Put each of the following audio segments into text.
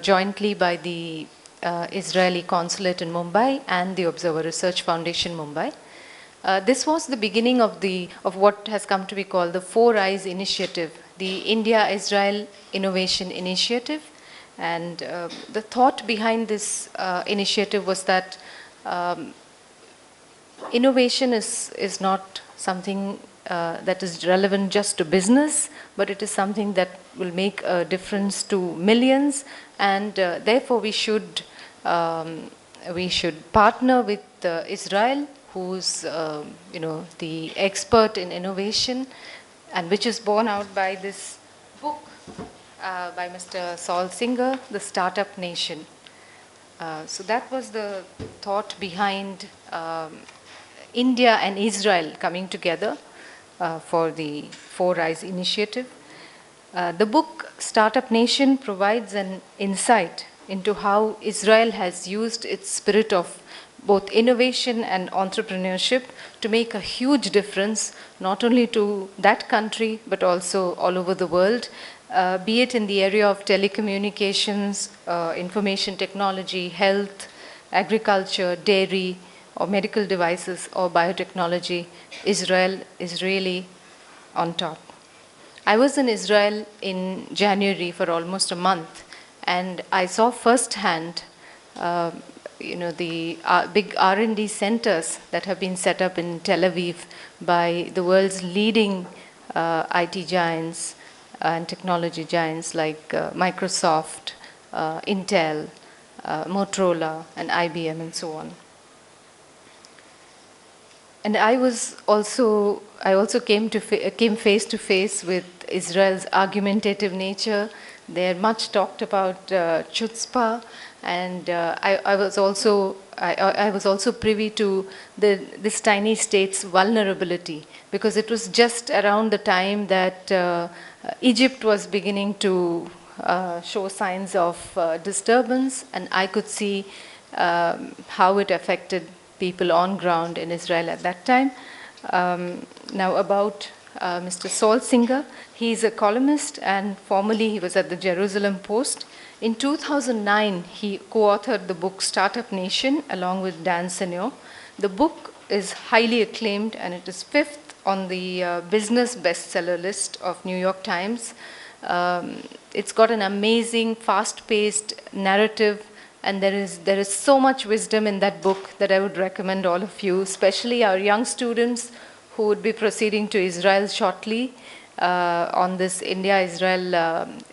jointly by the Israeli Consulate in Mumbai and the Observer Research Foundation Mumbai. This was the beginning of what has come to be called the Four Eyes Initiative, the India-Israel Innovation Initiative. And the thought behind this initiative was that innovation is not something that is relevant just to business, but it is something that will make a difference to millions, and therefore we should partner with Israel, who's the expert in innovation, and which is borne out by this book by Mr. Saul Singer, The Startup Nation. So that was the thought behind India and Israel coming together for the Four Eyes Initiative. The book Startup Nation provides an insight into how Israel has used its spirit of both innovation and entrepreneurship to make a huge difference, not only to that country, but also all over the world, be it in the area of telecommunications, information technology, health, agriculture, dairy, or medical devices, or biotechnology. Israel is really on top. I was in Israel in January for almost a month, and I saw firsthand the big R&D centers that have been set up in Tel Aviv by the world's leading IT giants and technology giants like Microsoft, Intel, Motorola, and IBM, and so on. And I also came face to face with Israel's argumentative nature. They're much talked about chutzpah, and I was also privy to this tiny state's vulnerability, because it was just around the time that Egypt was beginning to show signs of disturbance, and I could see how it affected people on ground in Israel at that time. Now about Mr. Saul Singer, he's a columnist, and formerly he was at the Jerusalem Post. In 2009, he co-authored the book Startup Nation along with Dan Senor. The book is highly acclaimed, and it is 5th on the business bestseller list of New York Times. It's got an amazing, fast-paced narrative, and there is so much wisdom in that book that I would recommend all of you, especially our young students who would be proceeding to Israel shortly on this India-Israel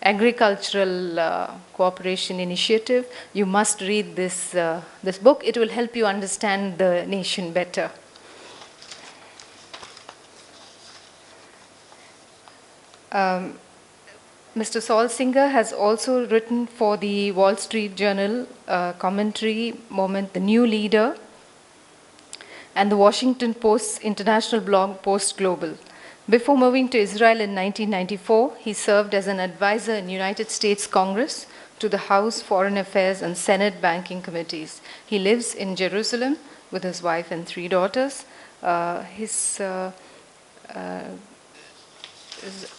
agricultural cooperation initiative. You must read this book. It will help you understand the nation better. Mr. Saul Singer has also written for the Wall Street Journal commentary, Moment, The New Leader, and the Washington Post's international blog, Post Global. Before moving to Israel in 1994, he served as an advisor in United States Congress to the House Foreign Affairs and Senate Banking Committees. He lives in Jerusalem with his wife and 3 daughters. His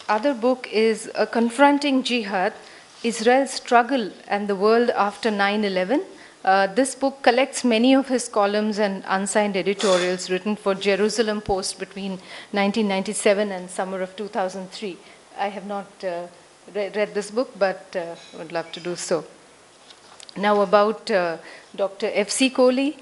other book is Confronting Jihad, Israel's Struggle and the World After 9/11. This book collects many of his columns and unsigned editorials written for Jerusalem Post between 1997 and summer of 2003. I have not read this book, but would love to do so. Now about Dr. F.C. Kohli.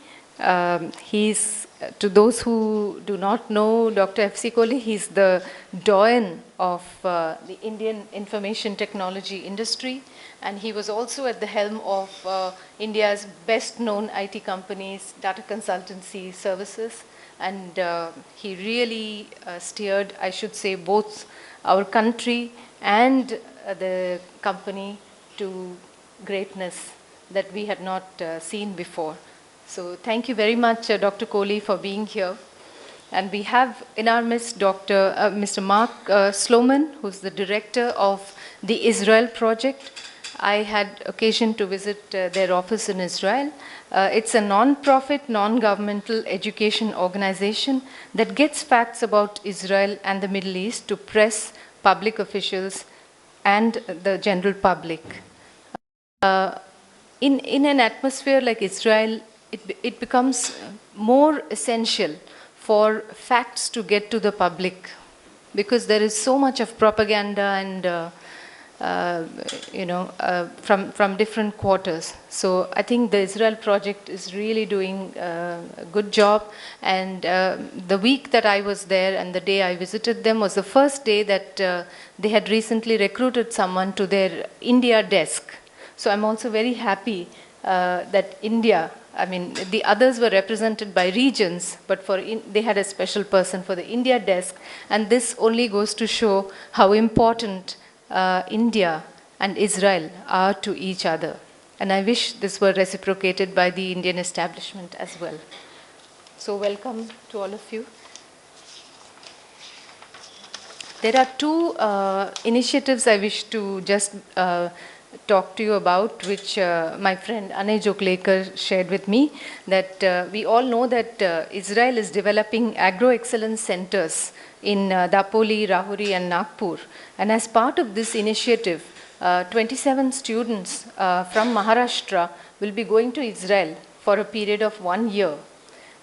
To those who do not know Dr. F.C. Kohli, he's the doyen of the Indian information technology industry, and he was also at the helm of India's best-known IT companies, data consultancy services, and he really steered, I should say, both our country and the company to greatness that we had not seen before. So thank you very much, Dr. Kohli, for being here. And we have in our midst Mr. Mark Sloman, who's the director of the Israel Project. I had occasion to visit their office in Israel. It's a non-profit, non-governmental education organization that gets facts about Israel and the Middle East to press, public officials, and the general public. in an atmosphere like Israel, it becomes more essential for facts to get to the public, because there is so much of propaganda and from different quarters. So I think the Israel project is really doing a good job. And the week that I was there and the day I visited them was the first day that they had recently recruited someone to their India desk. So I'm also very happy that India, I mean, the others were represented by regions, but they had a special person for the India desk. And this only goes to show how important India and Israel are to each other. And I wish this were reciprocated by the Indian establishment as well. So welcome to all of you. There are two initiatives I wish to just talk to you about, which my friend Anay Joklekar shared with me, that we all know that Israel is developing agro-excellence centers in Dapoli, Rahuri and Nagpur. And as part of this initiative, 27 students from Maharashtra will be going to Israel for a period of 1 year.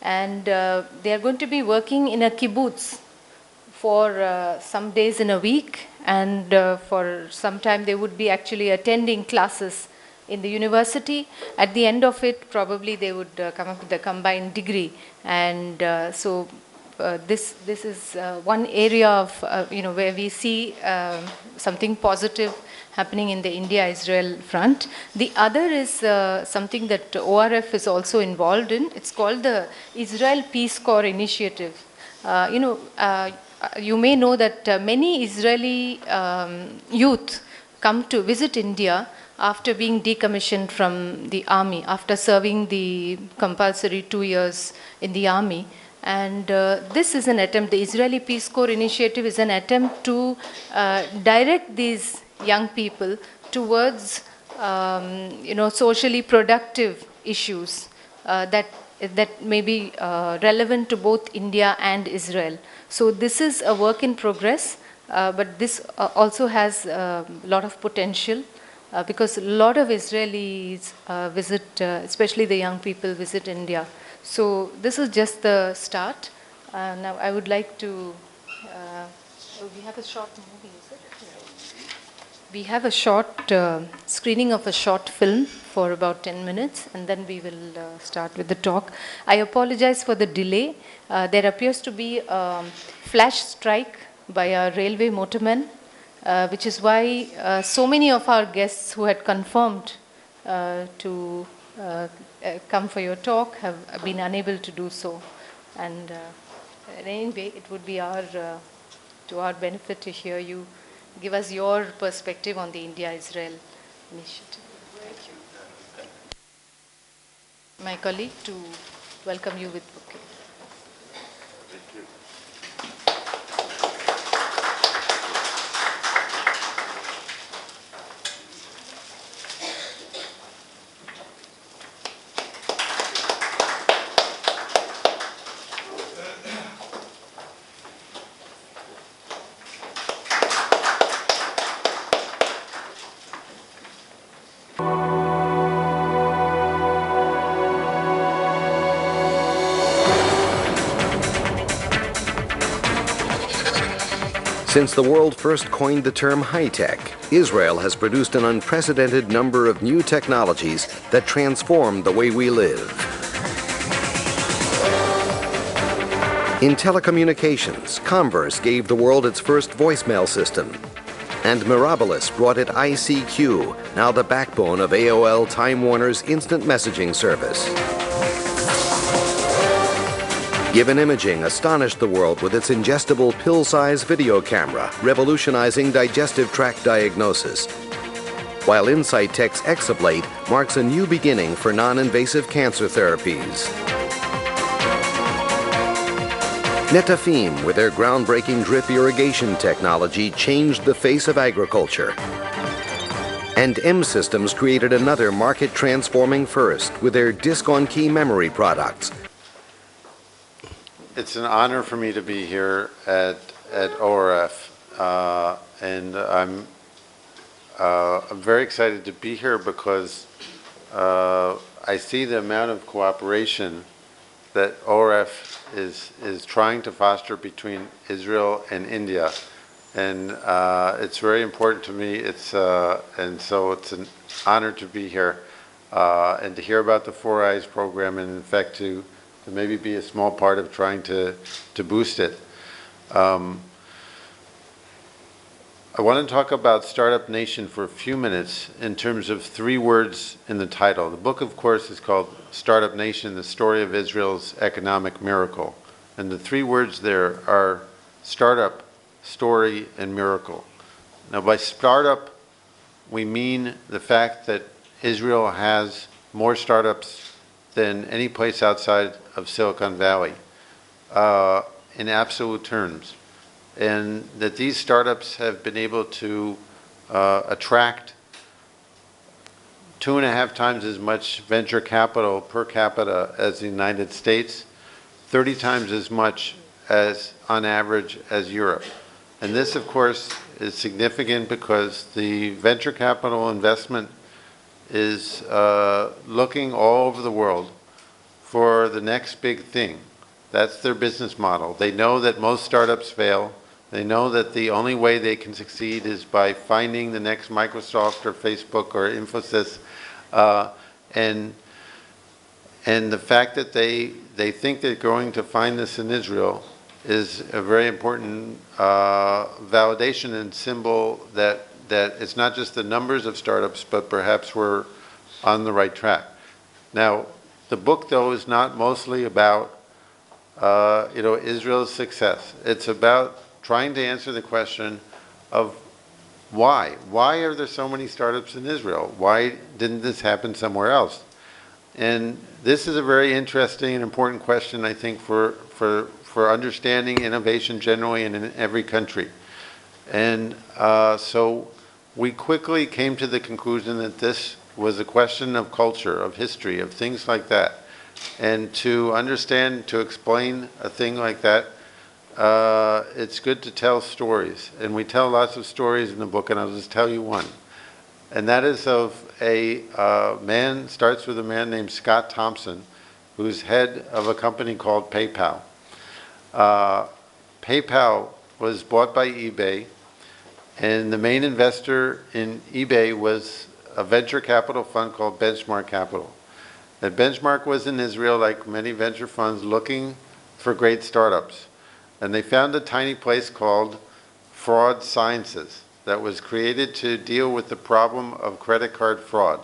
And they are going to be working in a kibbutz for some days in a week, and for some time they would be actually attending classes in the university. At the end of it, probably they would come up with a combined degree. And so this is one area of where we see something positive happening in the India-Israel front. The other is something that ORF is also involved in. It's called the Israel Peace Corps Initiative. You may know that many Israeli youth come to visit India after being decommissioned from the army, after serving the compulsory 2 years in the army. And this is an attempt, the Israeli Peace Corps Initiative is an attempt to direct these young people towards socially productive issues that may be relevant to both India and Israel. So this is a work in progress, but this also has a lot of potential because a lot of Israelis visit, especially the young people, visit India. So this is just the start. Now I would like to, we have a short movie, is it? We have a short screening of a short film for about 10 minutes, and then we will start with the talk. I apologize for the delay. There appears to be a flash strike by our railway motormen, which is why so many of our guests who had confirmed to come for your talk have been unable to do so. And anyway, it would be to our benefit to hear you give us your perspective on the India-Israel initiative. Thank you. My colleague to welcome you with bouquet. Thank you. Since the world first coined the term high-tech, Israel has produced an unprecedented number of new technologies that transform the way we live. In telecommunications, Converse gave the world its first voicemail system, and Mirabilis brought it ICQ, now the backbone of AOL Time Warner's instant messaging service. Given Imaging astonished the world with its ingestible pill-size video camera, revolutionizing digestive tract diagnosis. While Insight Tech's Exablate marks a new beginning for non-invasive cancer therapies. Netafim, with their groundbreaking drip irrigation technology, changed the face of agriculture. And M-Systems created another market-transforming first with their disk-on-key memory products. It's an honor for me to be here at ORF, and I'm very excited to be here because I see the amount of cooperation that ORF is trying to foster between Israel and India. And it's very important to me. And so it's an honor to be here and to hear about the Four Eyes program, and in fact to maybe be a small part of trying to boost it. I want to talk about Startup Nation for a few minutes in terms of 3 words in the title. The book, of course, is called Startup Nation, The Story of Israel's Economic Miracle. And the 3 words there are startup, story, and miracle. Now, by startup, we mean the fact that Israel has more startups than any place outside of Silicon Valley in absolute terms. And that these startups have been able to attract 2.5 times as much venture capital per capita as the United States, 30 times as much as, on average, as Europe. And this, of course, is significant because the venture capital investment is looking all over the world for the next big thing. That's their business model. They know that most startups fail. They know that the only way they can succeed is by finding the next Microsoft or Facebook or Infosys. And the fact that they think they're going to find this in Israel is a very important validation and symbol that it's not just the numbers of startups, but perhaps we're on the right track. Now, the book, though, is not mostly about Israel's success. It's about trying to answer the question of why. Why are there so many startups in Israel? Why didn't this happen somewhere else? And this is a very interesting and important question, I think, for understanding innovation generally and in every country. And so we quickly came to the conclusion that this was a question of culture, of history, of things like that. And to understand, to explain a thing like that, it's good to tell stories. And we tell lots of stories in the book, and I'll just tell you one. And that is of a man, starts with a man named Scott Thompson, who's head of a company called PayPal. PayPal was bought by eBay, and the main investor in eBay was a venture capital fund called Benchmark Capital. And Benchmark was in Israel, like many venture funds, looking for great startups. And they found a tiny place called Fraud Sciences that was created to deal with the problem of credit card fraud.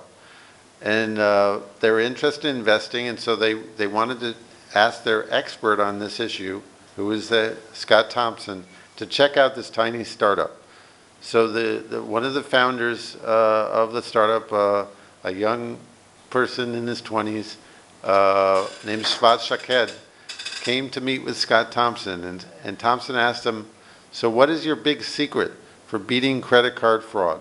And they were interested in investing, and so they wanted to ask their expert on this issue, who was Scott Thompson, to check out this tiny startup. So one of the founders of the startup, a young person in his 20s, named Shvat Shaked, came to meet with Scott Thompson, and Thompson asked him, so what is your big secret for beating credit card fraud?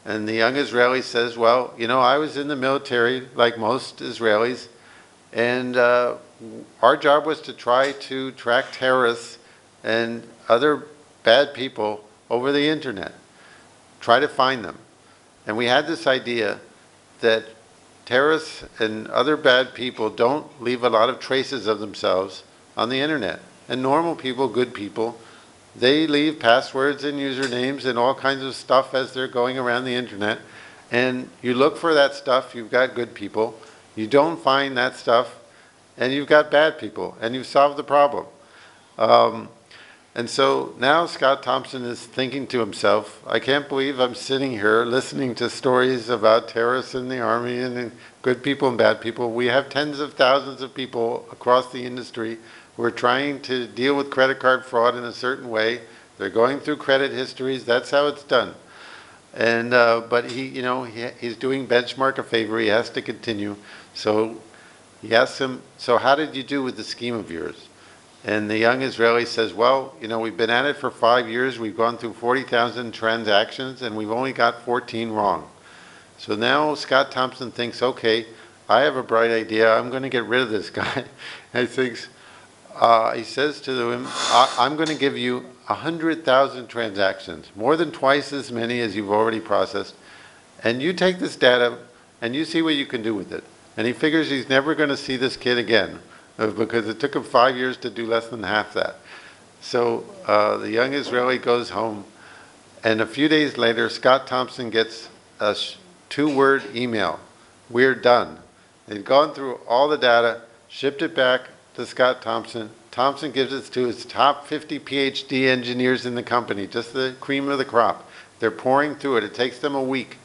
And the young Israeli says, well, I was in the military like most Israelis, and our job was to try to track terrorists and other bad people over the internet, try to find them. And we had this idea that terrorists and other bad people don't leave a lot of traces of themselves on the internet. And normal people, good people, they leave passwords and usernames and all kinds of stuff as they're going around the internet. And you look for that stuff, you've got good people. You don't find that stuff, and you've got bad people, and you've solved the problem. And so now Scott Thompson is thinking to himself, I can't believe I'm sitting here listening to stories about terrorists in the army and good people and bad people. We have tens of thousands of people across the industry who are trying to deal with credit card fraud in a certain way. They're going through credit histories. That's how it's done. And but he's doing Benchmark a favor. He has to continue. So he asks him, so how did you do with the scheme of yours? And the young Israeli says, well, we've been at it for 5 years. We've gone through 40,000 transactions, and we've only got 14 wrong. So now Scott Thompson thinks, okay, I have a bright idea. I'm going to get rid of this guy. And he says to him, I'm going to give you 100,000 transactions, more than twice as many as you've already processed. And you take this data and you see what you can do with it. And he figures he's never going to see this kid again because it took him 5 years to do less than half that. So the young Israeli goes home, and a few days later, Scott Thompson gets a 2-word email: "We're done." They'd gone through all the data, shipped it back to Scott Thompson. Thompson gives it to his top 50 PhD engineers in the company, just the cream of the crop. They're pouring through it. It takes them a week,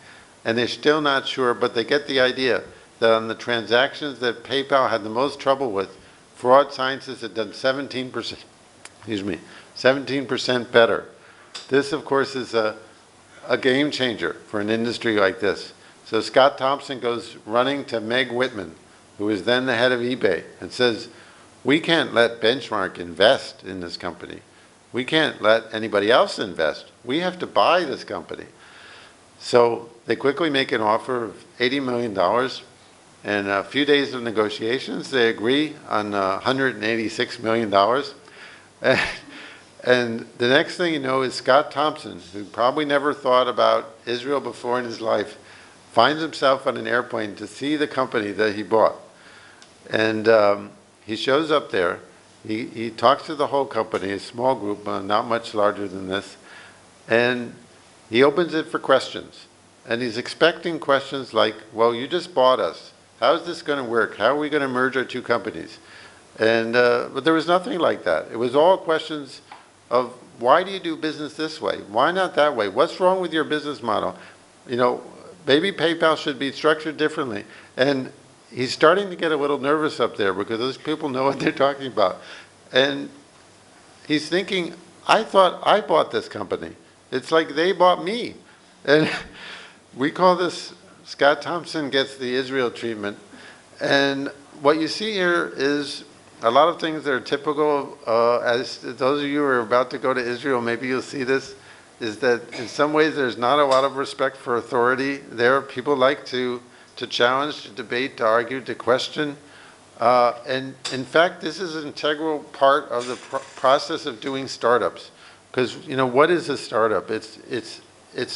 and they're still not sure, but they get the idea that on the transactions that PayPal had the most trouble with, fraud scientists had done 17% better. This, of course, is a game changer for an industry like this. So Scott Thompson goes running to Meg Whitman, who was then the head of eBay, and says, "We can't let Benchmark invest in this company. We can't let anybody else invest. We have to buy this company." So they quickly make an offer of $80 million. And a few days of negotiations, they agree on $186 million. And the next thing you know is Scott Thompson, who probably never thought about Israel before in his life, finds himself on an airplane to see the company that he bought. And he shows up there. He talks to the whole company, a small group, not much larger than this. And he opens it for questions. And he's expecting questions like, "Well, you just bought us. How is this going to work? How are we going to merge our two companies?" And but there was nothing like that. It was all questions of, why do you do business this way? Why not that way? What's wrong with your business model? You know, maybe PayPal should be structured differently. And he's starting to get a little nervous up there because those people know what they're talking about. And he's thinking, I thought I bought this company. It's like they bought me. And we call this, Scott Thompson gets the Israel treatment. And what you see here is a lot of things that are typical, as those of you who are about to go to Israel, maybe you'll see this, is that in some ways there's not a lot of respect for authority there. People like to challenge, to debate, to argue, to question. And in fact, this is an integral part of the process of doing startups. Because, you know, what is a startup? It's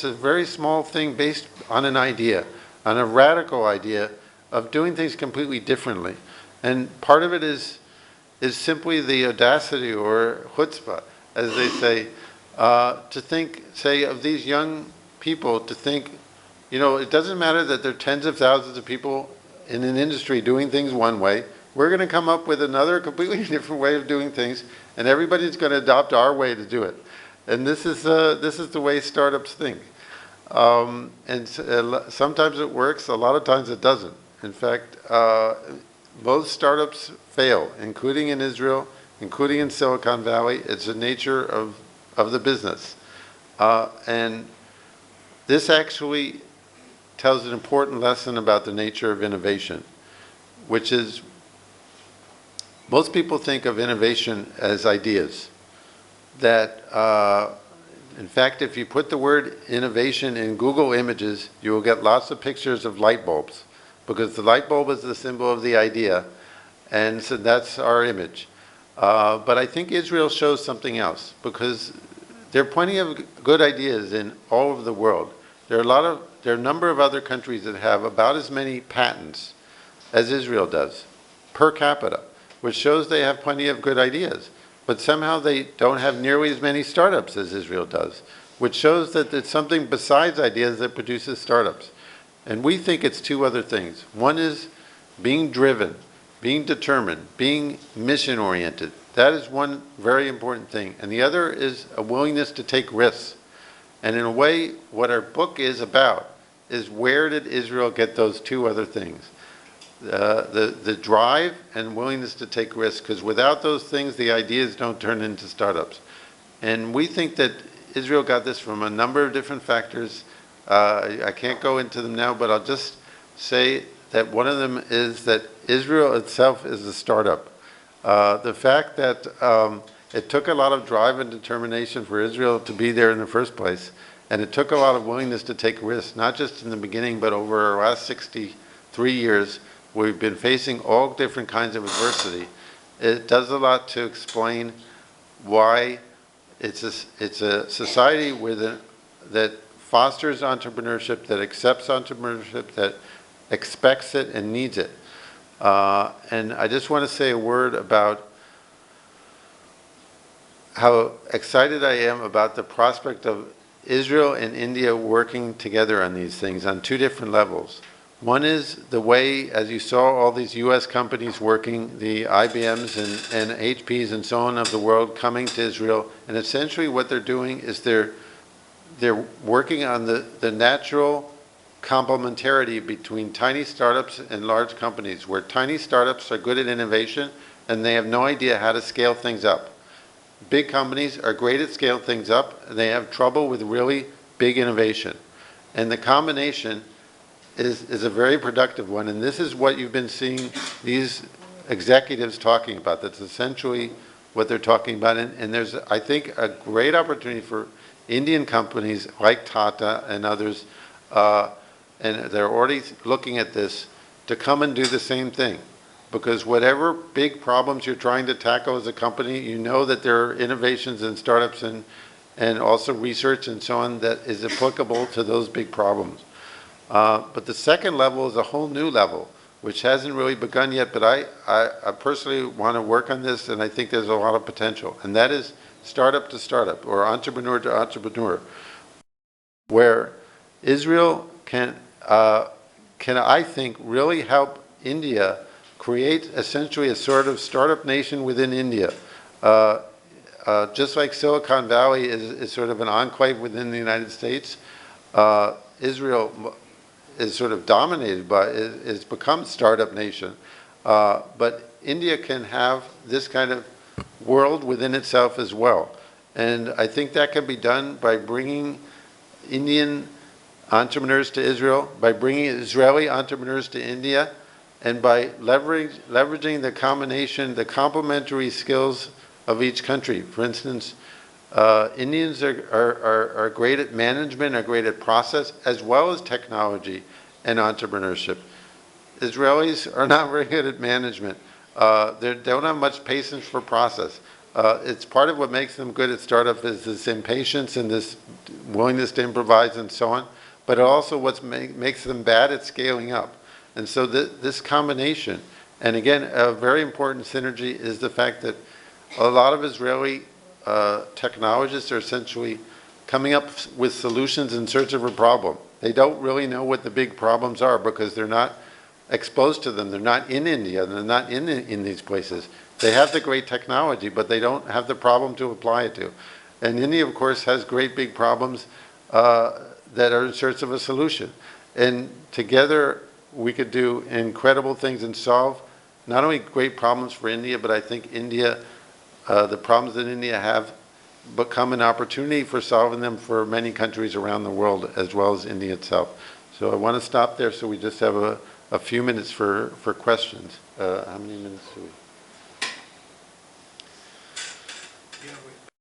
a very small thing based on an idea, on a radical idea of doing things completely differently. And part of it is simply the audacity, or chutzpah, as they say, to think, say, of these young people, to think, you know, it doesn't matter that there are tens of thousands of people in an industry doing things one way. We're going to come up with another completely different way of doing things, and everybody's going to adopt our way to do it. And this is the way startups think. Sometimes it works, a lot of times it doesn't. In fact, most startups fail, including in Israel, including in Silicon Valley. It's the nature of the business. And this actually tells an important lesson about the nature of innovation, which is, most people think of innovation as ideas. That, in fact, if you put the word innovation in Google Images, you will get lots of pictures of light bulbs, because the light bulb is the symbol of the idea, and so that's our image. But I think Israel shows something else, because there are plenty of good ideas in all over the world. There are a number of other countries that have about as many patents as Israel does, per capita, which shows they have plenty of good ideas. But somehow they don't have nearly as many startups as Israel does, which shows that it's something besides ideas that produces startups. And we think it's two other things. One is being driven, being determined, being mission-oriented. That is one very important thing. And the other is a willingness to take risks. And in a way, what our book is about is, where did Israel get those two other things? The drive and willingness to take risks, because without those things, the ideas don't turn into startups. And we think that Israel got this from a number of different factors. I can't go into them now, but I'll just say that one of them is that Israel itself is a startup. The fact that it took a lot of drive and determination for Israel to be there in the first place, and it took a lot of willingness to take risks, not just in the beginning, but over our last 63 years, we've been facing all different kinds of adversity. It does a lot to explain why it's a society that fosters entrepreneurship, that accepts entrepreneurship, that expects it and needs it. And I just want to say a word about how excited I am about the prospect of Israel and India working together on these things on two different levels. One is the way, as you saw, all these U.S. companies working, the IBMs and HPs and so on of the world coming to Israel, and essentially what they're doing is they're working on the natural complementarity between tiny startups and large companies, where tiny startups are good at innovation and they have no idea how to scale things up. Big companies are great at scaling things up. They have trouble with really big innovation. And the combination is a very productive one. And this is what you've been seeing these executives talking about. That's essentially what they're talking about. And there's, I think, a great opportunity for Indian companies like Tata and others, and they're already looking at this, to come and do the same thing. Because whatever big problems you're trying to tackle as a company, you know that there are innovations and startups and also research and so on that is applicable to those big problems. But the second level is a whole new level, which hasn't really begun yet, but I personally want to work on this, and I think there's a lot of potential. And that is startup to startup, or entrepreneur to entrepreneur, where Israel can I think, really help India create essentially a sort of startup nation within India. Just like Silicon Valley is sort of an enclave within the United States, Israel is sort of dominated by, is become startup nation. But India can have this kind of world within itself as well. And I think that can be done by bringing Indian entrepreneurs to Israel, by bringing Israeli entrepreneurs to India, and by leveraging the combination, the complementary skills of each country. For instance, Indians are great at management, are great at process, as well as technology and entrepreneurship. Israelis are not very good at management. They don't have much patience for process. It's part of what makes them good at startup is this impatience and this willingness to improvise and so on, but also what makes them bad at scaling up. And so this combination, and again, a very important synergy is the fact that a lot of Israeli technologists are essentially coming up with solutions in search of a problem. They don't really know what the big problems are because they're not exposed to them. They're not in India. They're not in these places. They have the great technology, but they don't have the problem to apply it to. And India, of course, has great big problems that are in search of a solution. And together, we could do incredible things and solve not only great problems for India, but I think India, the problems that India have become an opportunity for solving them for many countries around the world, as well as India itself. So I want to stop there so we just have a few minutes for questions. How many minutes do we?